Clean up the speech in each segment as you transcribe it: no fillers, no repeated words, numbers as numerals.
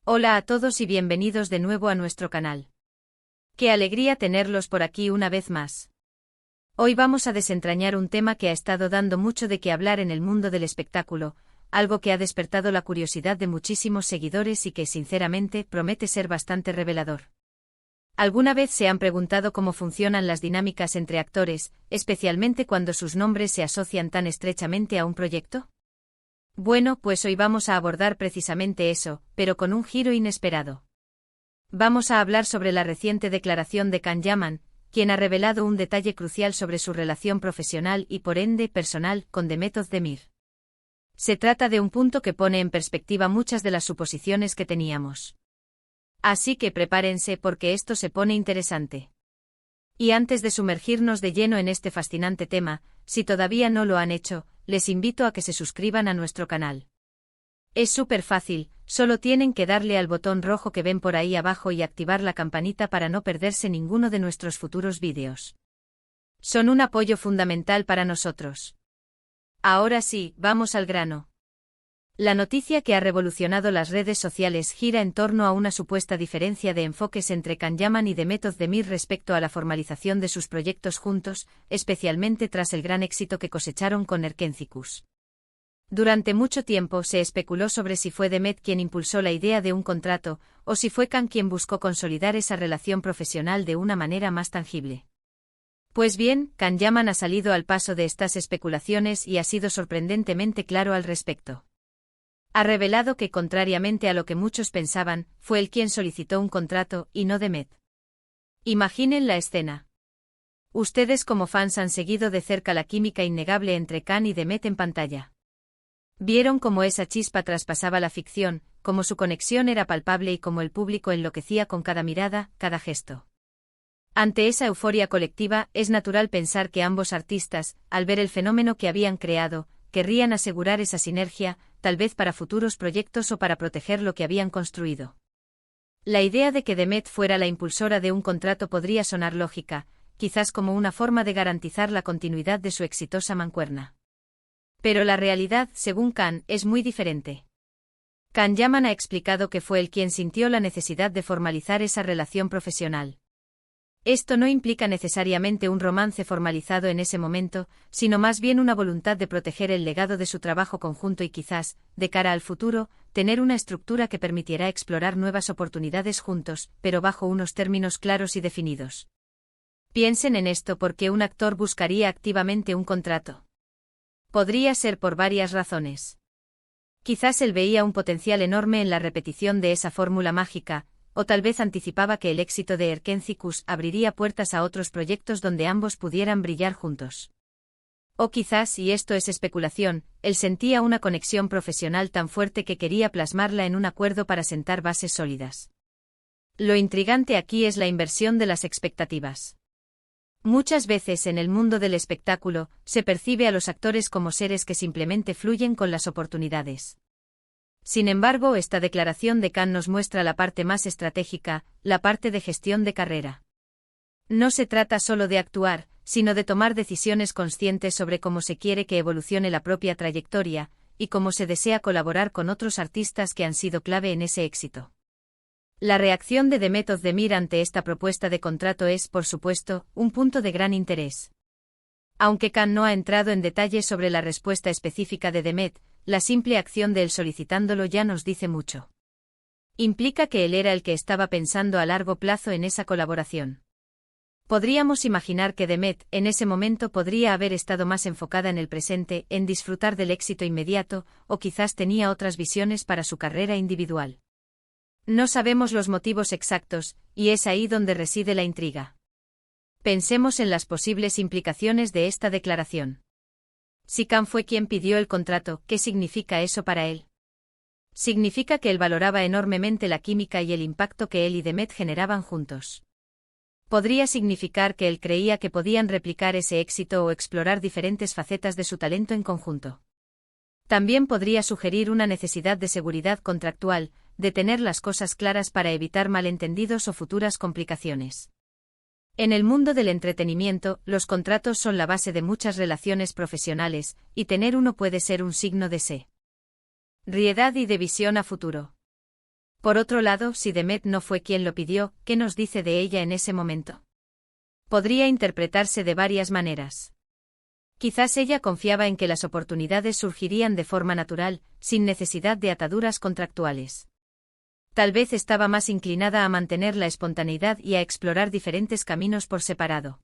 Hola a todos y bienvenidos de nuevo a nuestro canal. Qué alegría tenerlos por aquí una vez más. Hoy vamos a desentrañar un tema que ha estado dando mucho de qué hablar en el mundo del espectáculo, algo que ha despertado la curiosidad de muchísimos seguidores y que, sinceramente, promete ser bastante revelador. ¿Alguna vez se han preguntado cómo funcionan las dinámicas entre actores, especialmente cuando sus nombres se asocian tan estrechamente a un proyecto? Bueno, pues hoy vamos a abordar precisamente eso, pero con un giro inesperado. Vamos a hablar sobre la reciente declaración de Can Yaman, quien ha revelado un detalle crucial sobre su relación profesional y por ende personal con Demet Özdemir. Se trata de un punto que pone en perspectiva muchas de las suposiciones que teníamos. Así que prepárense porque esto se pone interesante. Y antes de sumergirnos de lleno en este fascinante tema, si todavía no lo han hecho, les invito a que se suscriban a nuestro canal. Es súper fácil, solo tienen que darle al botón rojo que ven por ahí abajo y activar la campanita para no perderse ninguno de nuestros futuros vídeos. Son un apoyo fundamental para nosotros. Ahora sí, vamos al grano. La noticia que ha revolucionado las redes sociales gira en torno a una supuesta diferencia de enfoques entre Can Yaman y Demet Özdemir respecto a la formalización de sus proyectos juntos, especialmente tras el gran éxito que cosecharon con Erkenzikuş. Durante mucho tiempo se especuló sobre si fue Demet quien impulsó la idea de un contrato, o si fue Can quien buscó consolidar esa relación profesional de una manera más tangible. Pues bien, Can Yaman ha salido al paso de estas especulaciones y ha sido sorprendentemente claro al respecto. Ha revelado que, contrariamente a lo que muchos pensaban, fue él quien solicitó un contrato, y no Demet. Imaginen la escena. Ustedes como fans han seguido de cerca la química innegable entre Can y Demet en pantalla. Vieron cómo esa chispa traspasaba la ficción, cómo su conexión era palpable y cómo el público enloquecía con cada mirada, cada gesto. Ante esa euforia colectiva, es natural pensar que ambos artistas, al ver el fenómeno que habían creado, querrían asegurar esa sinergia, tal vez para futuros proyectos o para proteger lo que habían construido. La idea de que Demet fuera la impulsora de un contrato podría sonar lógica, quizás como una forma de garantizar la continuidad de su exitosa mancuerna. Pero la realidad, según Can, es muy diferente. Can Yaman ha explicado que fue él quien sintió la necesidad de formalizar esa relación profesional. Esto no implica necesariamente un romance formalizado en ese momento, sino más bien una voluntad de proteger el legado de su trabajo conjunto y quizás, de cara al futuro, tener una estructura que permitiera explorar nuevas oportunidades juntos, pero bajo unos términos claros y definidos. Piensen en esto porque un actor buscaría activamente un contrato. Podría ser por varias razones. Quizás él veía un potencial enorme en la repetición de esa fórmula mágica, o tal vez anticipaba que el éxito de Erkenzikuş abriría puertas a otros proyectos donde ambos pudieran brillar juntos. O quizás, y esto es especulación, él sentía una conexión profesional tan fuerte que quería plasmarla en un acuerdo para sentar bases sólidas. Lo intrigante aquí es la inversión de las expectativas. Muchas veces en el mundo del espectáculo, se percibe a los actores como seres que simplemente fluyen con las oportunidades. Sin embargo, esta declaración de Can nos muestra la parte más estratégica, la parte de gestión de carrera. No se trata solo de actuar, sino de tomar decisiones conscientes sobre cómo se quiere que evolucione la propia trayectoria, y cómo se desea colaborar con otros artistas que han sido clave en ese éxito. La reacción de Demet Özdemir ante esta propuesta de contrato es, por supuesto, un punto de gran interés. Aunque Can no ha entrado en detalles sobre la respuesta específica de Demet, la simple acción de él solicitándolo ya nos dice mucho. Implica que él era el que estaba pensando a largo plazo en esa colaboración. Podríamos imaginar que Demet, en ese momento, podría haber estado más enfocada en el presente, en disfrutar del éxito inmediato, o quizás tenía otras visiones para su carrera individual. No sabemos los motivos exactos, y es ahí donde reside la intriga. Pensemos en las posibles implicaciones de esta declaración. Si Can fue quien pidió el contrato, ¿qué significa eso para él? Significa que él valoraba enormemente la química y el impacto que él y Demet generaban juntos. Podría significar que él creía que podían replicar ese éxito o explorar diferentes facetas de su talento en conjunto. También podría sugerir una necesidad de seguridad contractual, de tener las cosas claras para evitar malentendidos o futuras complicaciones. En el mundo del entretenimiento, los contratos son la base de muchas relaciones profesionales, y tener uno puede ser un signo de seriedad y de visión a futuro. Por otro lado, si Demet no fue quien lo pidió, ¿qué nos dice de ella en ese momento? Podría interpretarse de varias maneras. Quizás ella confiaba en que las oportunidades surgirían de forma natural, sin necesidad de ataduras contractuales. Tal vez estaba más inclinada a mantener la espontaneidad y a explorar diferentes caminos por separado.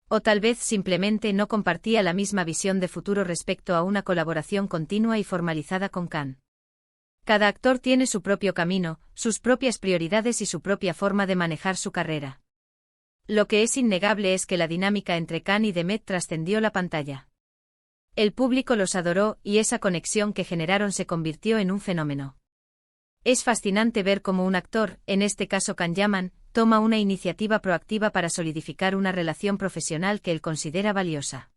O tal vez simplemente no compartía la misma visión de futuro respecto a una colaboración continua y formalizada con Khan. Cada actor tiene su propio camino, sus propias prioridades y su propia forma de manejar su carrera. Lo que es innegable es que la dinámica entre Khan y Demet trascendió la pantalla. El público los adoró y esa conexión que generaron se convirtió en un fenómeno. Es fascinante ver cómo un actor, en este caso Khan Yaman, toma una iniciativa proactiva para solidificar una relación profesional que él considera valiosa.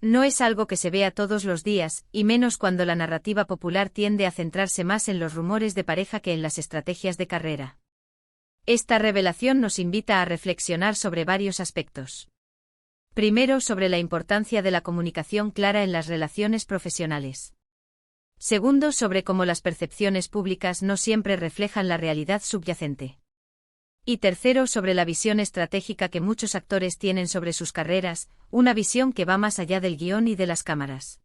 No es algo que se vea todos los días, y menos cuando la narrativa popular tiende a centrarse más en los rumores de pareja que en las estrategias de carrera. Esta revelación nos invita a reflexionar sobre varios aspectos. Primero, sobre la importancia de la comunicación clara en las relaciones profesionales. Segundo, sobre cómo las percepciones públicas no siempre reflejan la realidad subyacente. Y tercero, sobre la visión estratégica que muchos actores tienen sobre sus carreras, una visión que va más allá del guión y de las cámaras.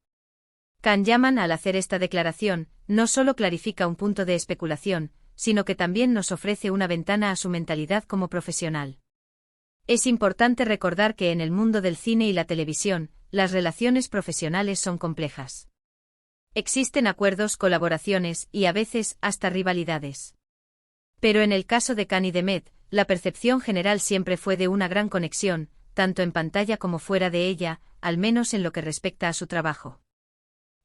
Khan Yaman, al hacer esta declaración, no solo clarifica un punto de especulación, sino que también nos ofrece una ventana a su mentalidad como profesional. Es importante recordar que en el mundo del cine y la televisión, las relaciones profesionales son complejas. Existen acuerdos, colaboraciones y a veces hasta rivalidades. Pero en el caso de Khan y Demet, la percepción general siempre fue de una gran conexión, tanto en pantalla como fuera de ella, al menos en lo que respecta a su trabajo.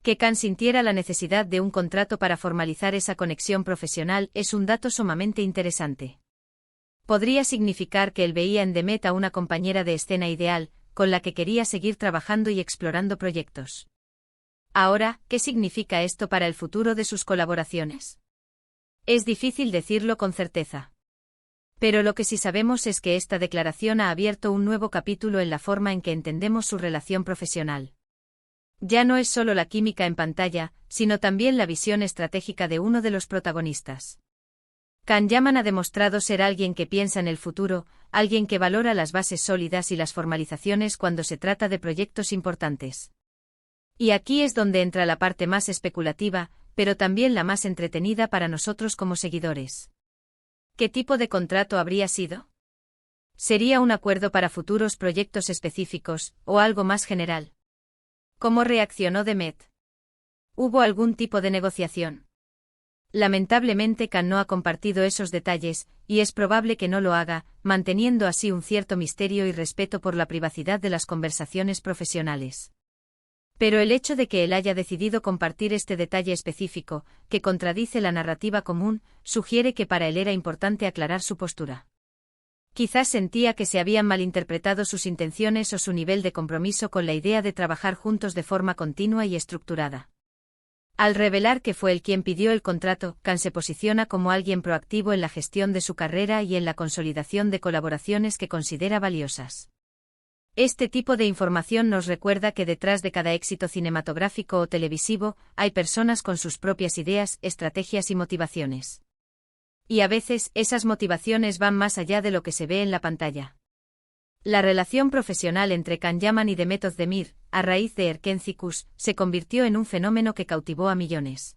Que Khan sintiera la necesidad de un contrato para formalizar esa conexión profesional es un dato sumamente interesante. Podría significar que él veía en Demet a una compañera de escena ideal, con la que quería seguir trabajando y explorando proyectos. Ahora, ¿qué significa esto para el futuro de sus colaboraciones? Es difícil decirlo con certeza. Pero lo que sí sabemos es que esta declaración ha abierto un nuevo capítulo en la forma en que entendemos su relación profesional. Ya no es solo la química en pantalla, sino también la visión estratégica de uno de los protagonistas. Khan Yaman ha demostrado ser alguien que piensa en el futuro, alguien que valora las bases sólidas y las formalizaciones cuando se trata de proyectos importantes. Y aquí es donde entra la parte más especulativa, pero también la más entretenida para nosotros como seguidores. ¿Qué tipo de contrato habría sido? ¿Sería un acuerdo para futuros proyectos específicos, o algo más general? ¿Cómo reaccionó Demet? ¿Hubo algún tipo de negociación? Lamentablemente Khan no ha compartido esos detalles, y es probable que no lo haga, manteniendo así un cierto misterio y respeto por la privacidad de las conversaciones profesionales. Pero el hecho de que él haya decidido compartir este detalle específico, que contradice la narrativa común, sugiere que para él era importante aclarar su postura. Quizás sentía que se habían malinterpretado sus intenciones o su nivel de compromiso con la idea de trabajar juntos de forma continua y estructurada. Al revelar que fue él quien pidió el contrato, Khan se posiciona como alguien proactivo en la gestión de su carrera y en la consolidación de colaboraciones que considera valiosas. Este tipo de información nos recuerda que detrás de cada éxito cinematográfico o televisivo, hay personas con sus propias ideas, estrategias y motivaciones. Y a veces, esas motivaciones van más allá de lo que se ve en la pantalla. La relación profesional entre Khan Yaman y Demet Özdemir, a raíz de Erken Cikus, se convirtió en un fenómeno que cautivó a millones.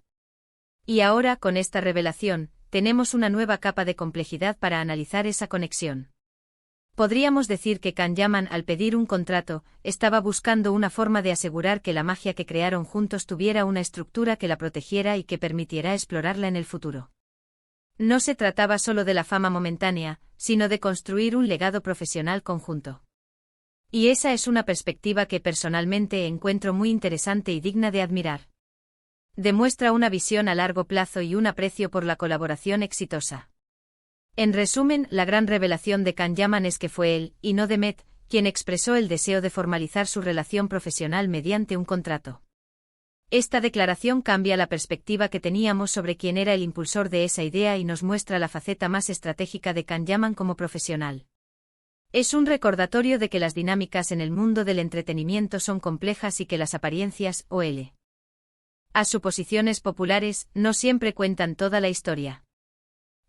Y ahora, con esta revelación, tenemos una nueva capa de complejidad para analizar esa conexión. Podríamos decir que Khan Yaman, al pedir un contrato, estaba buscando una forma de asegurar que la magia que crearon juntos tuviera una estructura que la protegiera y que permitiera explorarla en el futuro. No se trataba solo de la fama momentánea, sino de construir un legado profesional conjunto. Y esa es una perspectiva que personalmente encuentro muy interesante y digna de admirar. Demuestra una visión a largo plazo y un aprecio por la colaboración exitosa. En resumen, la gran revelación de Khan Yaman es que fue él, y no Demet, quien expresó el deseo de formalizar su relación profesional mediante un contrato. Esta declaración cambia la perspectiva que teníamos sobre quién era el impulsor de esa idea y nos muestra la faceta más estratégica de Khan Yaman como profesional. Es un recordatorio de que las dinámicas en el mundo del entretenimiento son complejas y que las apariencias, a suposiciones populares, no siempre cuentan toda la historia.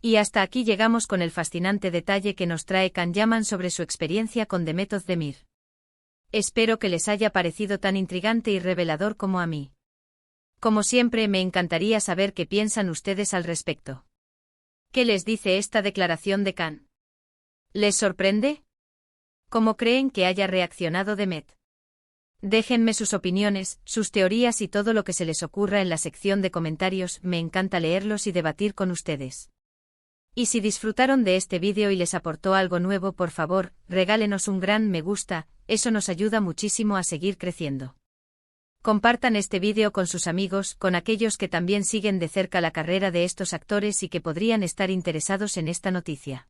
Y hasta aquí llegamos con el fascinante detalle que nos trae Can Yaman sobre su experiencia con The Method de Mir. Espero que les haya parecido tan intrigante y revelador como a mí. Como siempre, me encantaría saber qué piensan ustedes al respecto. ¿Qué les dice esta declaración de Can? ¿Les sorprende? ¿Cómo creen que haya reaccionado Demet? Déjenme sus opiniones, sus teorías y todo lo que se les ocurra en la sección de comentarios, me encanta leerlos y debatir con ustedes. Y si disfrutaron de este vídeo y les aportó algo nuevo, por favor, regálenos un gran me gusta, eso nos ayuda muchísimo a seguir creciendo. Compartan este vídeo con sus amigos, con aquellos que también siguen de cerca la carrera de estos actores y que podrían estar interesados en esta noticia.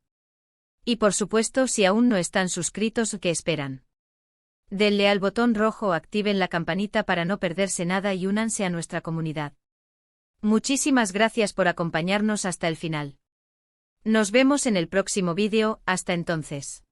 Y por supuesto, si aún no están suscritos, ¿qué esperan? Denle al botón rojo o activen la campanita para no perderse nada y únanse a nuestra comunidad. Muchísimas gracias por acompañarnos hasta el final. Nos vemos en el próximo vídeo, hasta entonces.